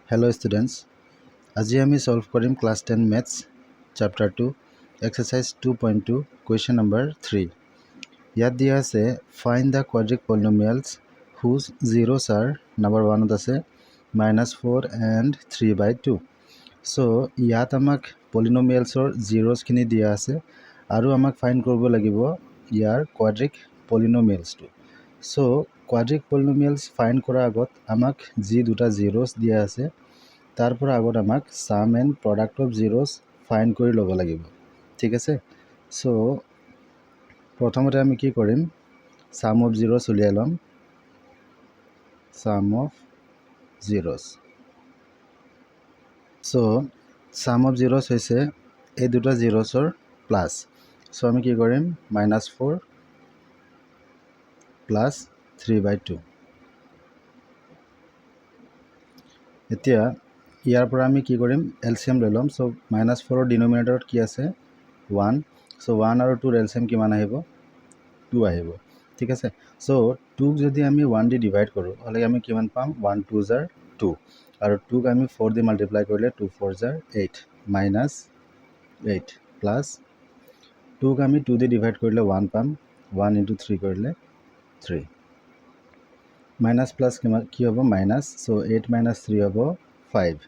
Hello students, আজি আমি solve কৰিম class 10 maths chapter 2 exercise 2.2 question number 3 ইয়াত দিয়া আছে find the quadratic polynomials whose zeros are number 1 আছে -4 and 3/2 so ইয়াত আমাক polynomials or zeros খিনি দিয়া আছে আৰু আমাক find কৰিব লাগিব ইয়াৰ quadratic polynomials টো so quadratic polynomials find কৰা আগত আমাক যি দুটা zeros দিয়া আছে তাৰপৰ আগত আমাক sum and product of zeros find কৰি ল'ব লাগিব ঠিক আছে সো প্ৰথমতে আমি কি কৰিম sum of zeros উলিয়াই লম sum of zeros so sum of zeros হৈছে এই দুটা zeros-ৰ প্লাস সো আমি কি কৰিম -4 প্লাস 3/2 এতিয়া ইয়াৰ পৰা আমি কি কৰিম এলসিএম লৈ লম সো -4 ৰ ডিনোমিনেটৰত কি আছে 1 সো 1 আৰু 2 ৰ এলসিএম কিমান আহিব 2 আহিব ঠিক আছে সো 2 ক যদি আমি 1 দি ডিভাইড কৰো হলে আমি কিমান পাম 1 2 জাৰ 2 আৰু 2 ক আমি 4 দি মাল্টিপ্লাই কৰিলে 2 4 জাৰ 8 -8 প্লাস 2 ক আমি 2 দি ডিভাইড কৰিলে 1 পাম 1 * 3 কৰিলে 3 মাইনাস প্লাস কি হ'ব মাইনাস সো 8 - 3 হ'ব 5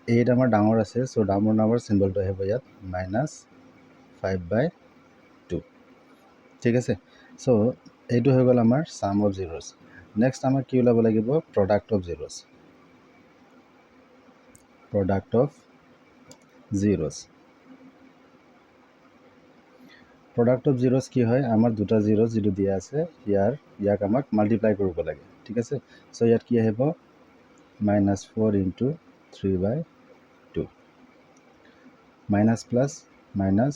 8 আমাৰ ডাঙৰ আছে সো ডাঙৰ নামৰ সিম্বলটো আহিব ইয়াত -5/2 ঠিক আছে সো এইটো হৈ গ'ল আমাৰ sum of zeros নেক্সট আমাৰ কি ওলাব লাগিব product of zeros product of zeros কি হয় আমাৰ দুটা zeros যেটো দিয়া আছে ইয়াক আমাক মাল্টিপ্লাই কৰিব লাগে ঠিক আছে সো ইয়াত কি আহিব -4 * 3/2 minus plus minus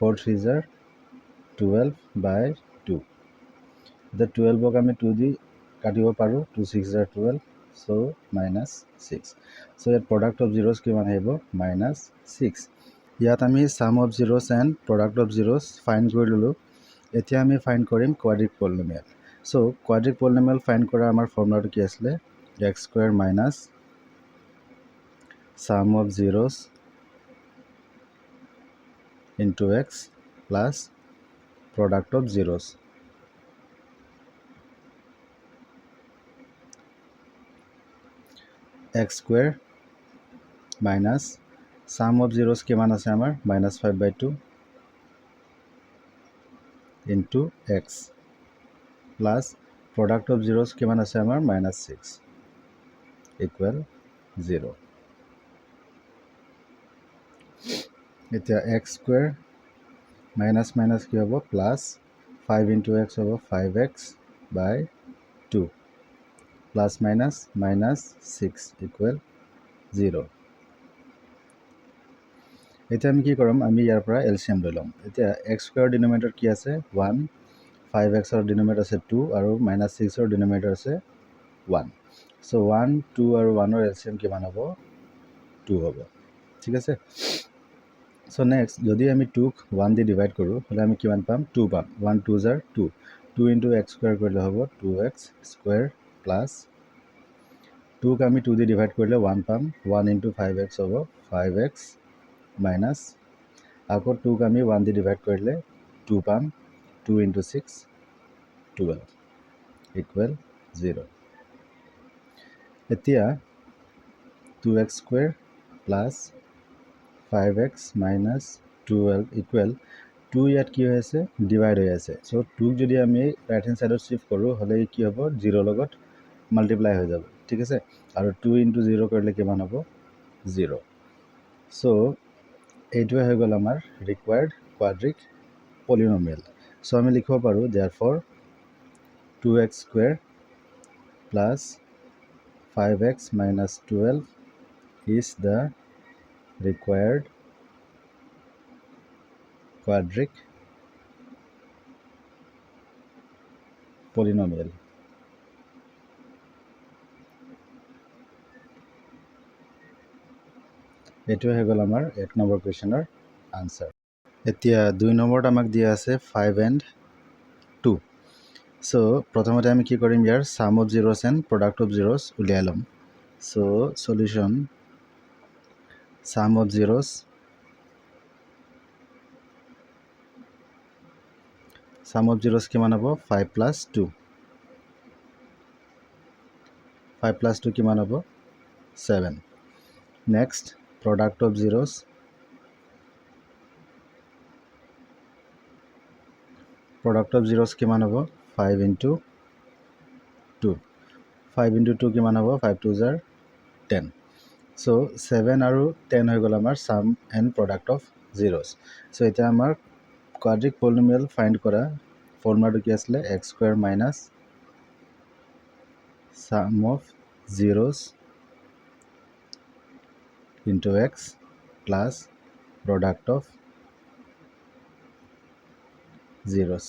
4 3 jar 12/2 the 12 ক আমি 2 দি কাটিব পাৰো 2 6 jar 12 so -6 so ইয়াত product of zeros কিমান আহিব -6 ইয়াত আমি sum of zeros and product of zeros find কৰি ললো এতিয়া আমি find কৰিম quadratic polynomial so quadratic polynomial find কৰা আমাৰ ফৰ্মুলাটো কি আছিল x² minus sum of zeros into x plus product of zeros x² minus sum of zeros কিমান আছে আমাৰ -5/2 into x plus product of zeros কিমান আছে আমাৰ -6 equal 0 এতিয়া x² minus minus কি হ'ব plus 5 into x হ'ব 5x/2 plus minus -6 equal 0 এতিয়া আমি কি কৰিম আমি ইয়াৰ পৰা এলসিএম লৈ লম এতিয়া x² ৰ ডিনোমিনেটৰ কি আছে 1 5x ৰ ডিনোমিনেটৰ আছে 2 আৰু -6 ৰ ডিনোমিনেটৰ আছে 1 সো 1 2 আৰু 1 ৰ এলসিএম কিমান হ'ব 2 হ'ব ঠিক আছে সো নেক্সট যদি আমি 2 ক 1 দি ডিভাইড কৰো হলে আমি কিমান পাম 2 পাম 1 2 জাৰ 2 2 * x² কৰিলে হ'ব 2x² প্লাস 2 ক আমি 2 দি ডিভাইড কৰিলে 1 পাম 1 * 5x হ'ব 5x minus আকৌ 2 ক আমি 1 দি ডিভাইড কৰিলে 2 পাম 2 * 6 12 equal 0 এতিয়া 2x² plus 5x minus 12 equal 2 ইয়াত কি হৈ আছে ডিভাইড হৈ আছে সো 2 যদি আমি ৰাইট হ্যান্ড সাইডত শিফট কৰো হলে কি হ'ব 0 লগত মাল্টিপ্লাই হৈ যাব ঠিক আছে আৰু 2 * 0 কৰিলে কিমান হ'ব 0 সো এইটোৱে হৈ গ'ল আমাৰ required quadratic polynomial সো আমি লিখিব পাৰো therefore 2x² plus 5x minus 12 is the required quadratic polynomial এটো হৈ গ'ল আমাৰ 1 নম্বৰ কোৱেশ্চনৰ আনসাৰ এতিয়া 2 নম্বৰত আমাক দিয়া আছে 5 and 2 সো প্ৰথমতে আমি কি কৰিম ইয়াৰ sum of zeros and product of zeros উলিয়াই লম So solution, sum of zeros, কিমান হ'ব 5 plus 2, 5 plus 2 কিমান হ'ব 7. Next, product of zeros, কিমান হ'ব 5 into 2, 5 into 2 কিমান হ'ব 5 2 জাৰ 10. So 7 আৰু 10 হৈ গ'ল আমাৰ sum and product of zeros. So এতিয়া আমাৰ quadric polynomial find কৰা ফৰ্মুলাটো কি আছিলে x square minus sum of zeros into x plus product of zeros.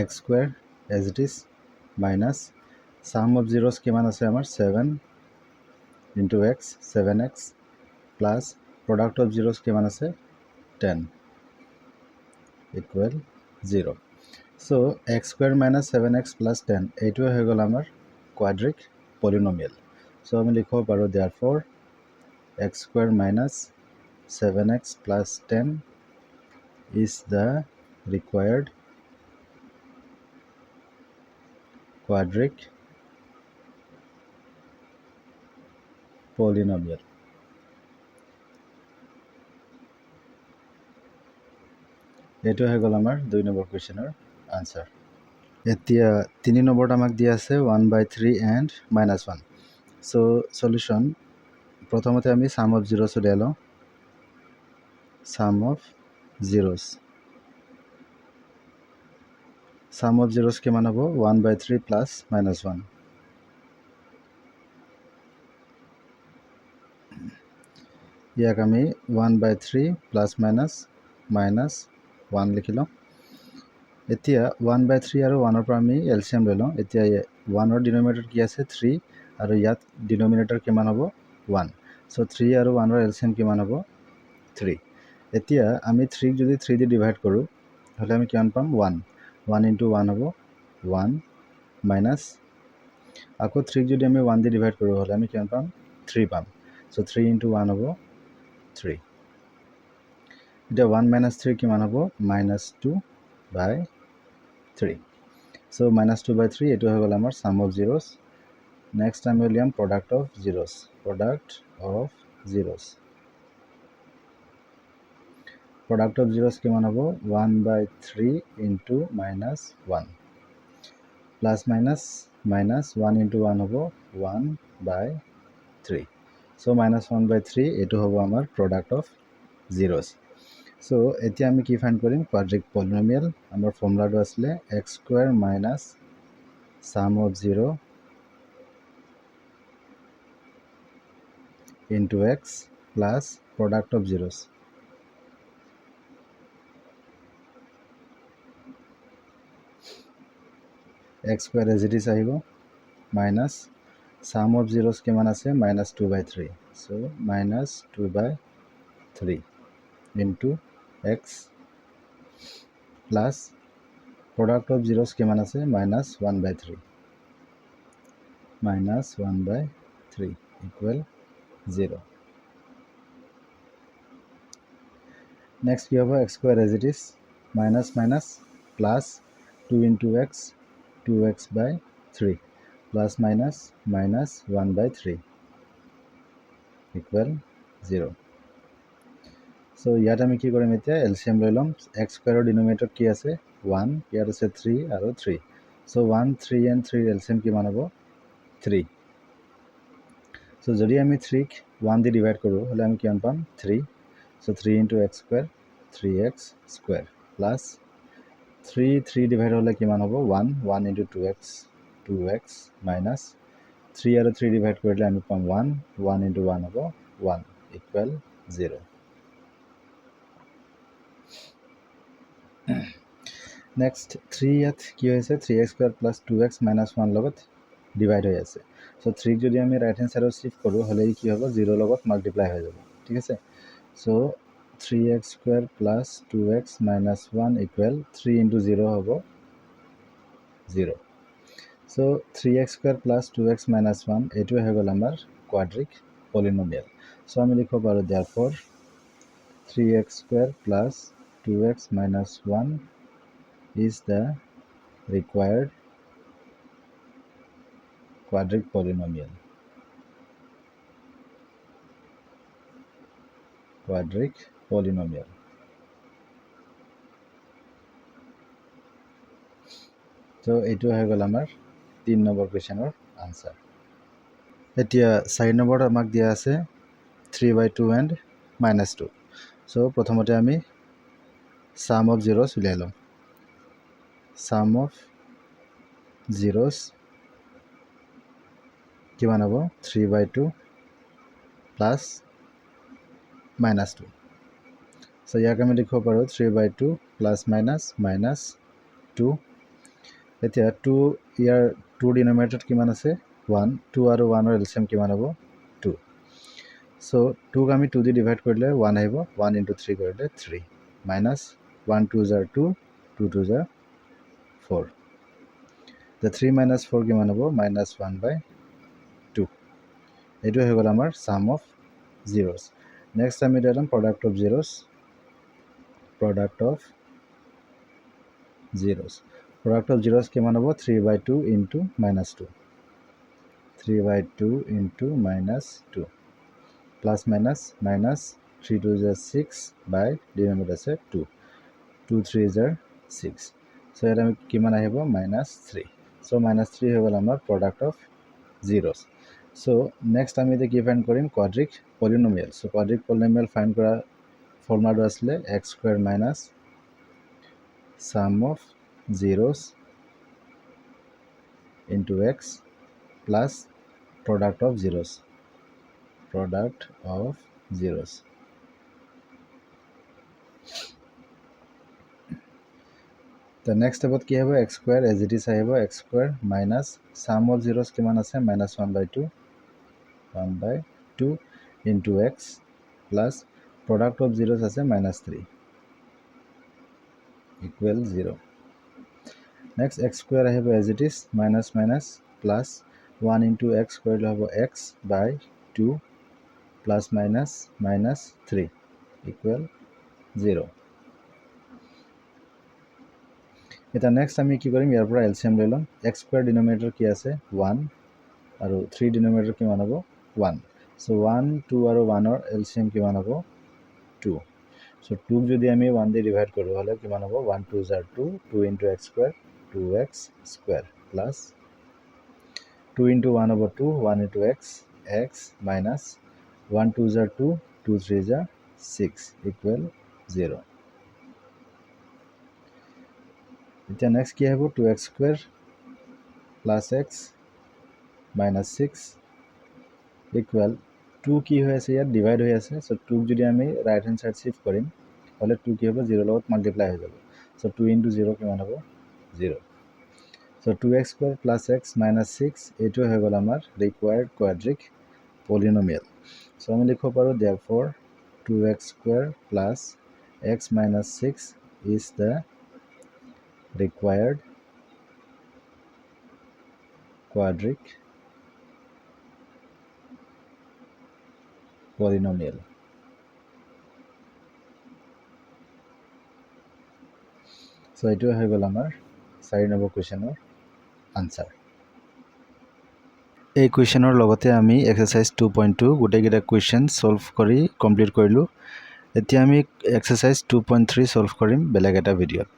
X square as it is minus sum of zeros কিমান আছে আমাৰ 7 into x 7x plus product of zeros কিমান আছে 10 equal 0. So x square minus 7x plus 10 এইটোৱে হৈ গ'ল আমাৰ quadric polynomial. So আমি লিখিব পাৰোঁ therefore x square minus 7x plus 10 is the required quadric polynomial. এইটো হৈ গ'ল আমাৰ 2 নম্বৰ কুৱেশ্যনৰ আনসাৰ. এতিয়া 3 নম্বৰত আমাক দিয়া আছে 1/3 and -1. So solution, প্ৰথমতে আমি sum of zeros উলিয়াই লওঁ. sum of zeros কিমান হ'ব 1/3 plus -1. ইয়াক আমি 1/3 plus -1 লিখি লওঁ. এতিয়া 1/3 আৰু 1ৰ পৰা আমি এলচিএম লৈ লওঁ. এতিয়া 1ৰ ডিনমিনেটৰ কি আছে 3 আৰু ইয়াত ডিনমিনেটৰ কিমান হ'ব 1. So 3 আৰু 1ৰ এলচিএম কিমান হ'ব 3. এতিয়া আমি 3ক যদি 3 দি ডিভাইড কৰোঁ হ'লে আমি কিমান পাম 1. 1 into 1 হ'ব 1 মাইনাছ আকৌ 3ক যদি আমি 1 দি ডিভাইড কৰোঁ হ'লে আমি কিমান পাম 3 পাম. So 3 into 1 হ'ব 3. এতিয়া 1 minus 3 কিমান হ'ব -2/3. So -2/3 এইটো হৈ গ'ল আমাৰ sum of zeros. নেক্সট আমি উলিয়াম product of zeros. product of zeros কিমান হ'ব 1/3 into -1 প্লাছ মাইনাছ -1 into 1 হ'ব 1/3. So -1/3 এইটো হ'ব আমাৰ product of zeros. So এতিয়া আমি কি ফাইণ্ড কৰিম quadric polynomial. আমাৰ ফৰ্মুলাটো আছিলে x square minus sum of 0 into x plus product of zeros. x square as it is আহিব minus sum of zeros কিমান আছে -2/3. So -2/3 into x plus product of zeros কিমান আছে -1/3 equal 0. Next we have x square as it is minus plus 2 into x 2x/3 plus -1/3 equal 0. So ইয়াত আমি কি কৰিম এতিয়া এলচিএম লৈ ল'ম. x square ডিনোমিনেটৰ কি আছে 1, ইয়াত আছে 3 আৰু 3. So 1 3 and 3 এলচিএম কিমান হ'ব 3. So যদি আমি 3ক 1 দি ডিভাইড কৰোঁ হ'লে আমি কিমান পাম 3. So 3 into x square 3x square plus 3 divide হ'লে কিমান হ'ব 1 into 2x minus 3 আৰু 3 ডিভাইড কৰিলে আমি পাম 1 into 1 হ'ব 1 equal 0. নেক্সট 3 ইয়াত কি হৈছে 3x square plus 2x minus 1 লগত ডিভাইড হৈ আছে. So 3ক যদি আমি ৰাইট হেণ্ড সাইডত শিফট কৰোঁ হ'লে কি হ'ব 0 লগত মাল্টিপ্লাই হৈ যাব. ঠিক আছে. So 3x square plus 2x minus 1 equal 3 into 0 হ'ব 0. So 3x square plus 2x minus 1 এইটো হৈ গ'ল আমাৰ quadric polynomial. So আমি লিখিব পাৰোঁ therefore 3x square plus 2x minus 1 is the required quadric polynomial. Quadric polynomial. So এইটো হৈ গ'ল আমাৰ 3 নম্বৰ কুৱেশ্যনৰ আনসাৰ। এতিয়া 4 নম্বৰত আমাক দিয়া আছে 3/2 and -2. So প্ৰথমতে আমি sum of zeros উলিয়াই লম। sum of zeros কিমান হ'ব 3/2 plus -2. So ইয়াক আমি লিখিব পাৰোঁ 3/2 plus -2. এতিয়া 2 ইয়াৰ 2 ডিনমিনেটৰত কিমান আছে 1, 2 আৰু 1ৰ এলচিএম কিমান হ'ব 2. So 2ক আমি 2 দি ডিভাইড কৰিলে 1 আহিব, 1 × 3 কৰিলে 3 minus 1 2s are 2, 2 2s are 4. The 3 minus 4 কিমান হ'ব -1/2. এইটো হৈ গ'ল আমাৰ sum of zeros. Next আমি দিলাম product of zeros. Product of zeros. Product of zeros কিমান হ'ব 3/2 into -2. 3/2 into -2 plus minus 3 2s are 6 by denominator আছে 2, 2 3s are 6. So ইয়াত আমি কিমান আহিব -3. So -3 হৈ গ'ল আমাৰ product of zeros. So next আমি এতিয়া কি ফাইণ্ড কৰিম quadric polynomial. So quadric polynomial find কৰা ফৰ্মুলাটো আছিলে x square minus sum of zeros into x plus product of zeros. Product of zeros. The next step কি হ'ব x square as it is আহিব x square minus sum of zeros কিমান আছে -1/2 into x plus product of zeros আছে -3 equal 0. Next x square আহিব as it is minus plus 1 into x কৰিলে হ'ব x by 2 plus -3 equal 0. এটা next আমি কি কৰিম ইয়াৰ পৰা এলচিএম লৈ ল'ম। x square ডিনমিনেটৰ কি আছে 1 আৰু 3 ডিনমিনেটৰ কিমান হ'ব 1. So 1 2 আৰু 1ৰ এলচিএম কিমান হ'ব 2. So 2ক যদি আমি 1 দি ডিভাইড কৰোঁ হলে কিমান হ'ব 1 2s are 2, 2 into x square 2x square plus 2 into 1 over 2, 1 into x minus 1 2s are 2, 2 3s are 6 equal 0. এতিয়া নেক্সট কি আহিব 2x square plus x minus 6 equal 2 কি হৈ আছে ইয়াত ডিভাইড হৈ আছে। So 2ক যদি আমি ৰাইট হ্যান্ড সাইড শিফট কৰিম হলে 2 কি হ'ব 0 লগত মাল্টিপ্লাই হৈ যাব। So 2 into 0 কিমান হ'ব 0. So 2x square plus x minus 6 এইটো হৈ গ'ল আমাৰ required quadric polynomial. So আমি লিখিব পাৰোঁ therefore 2x square plus x minus 6 is the required quadric polynomial. So এইটো হৈ গ'ল আমাৰ 4 নম্বৰ কুৱেশ্যনৰ আনসাৰ। এই কুৱেশ্যনৰ লগতে আমি এক্সাৰসাইজ 2.2 গোটেইকেইটা কুৱেশ্যন সলভ কৰি কমপ্লিট কৰিলোঁ। এতিয়া আমি এক্সাৰসাইজ 2.3 সলভ কৰিম বেলেগ এটা ভিডিঅ'ত।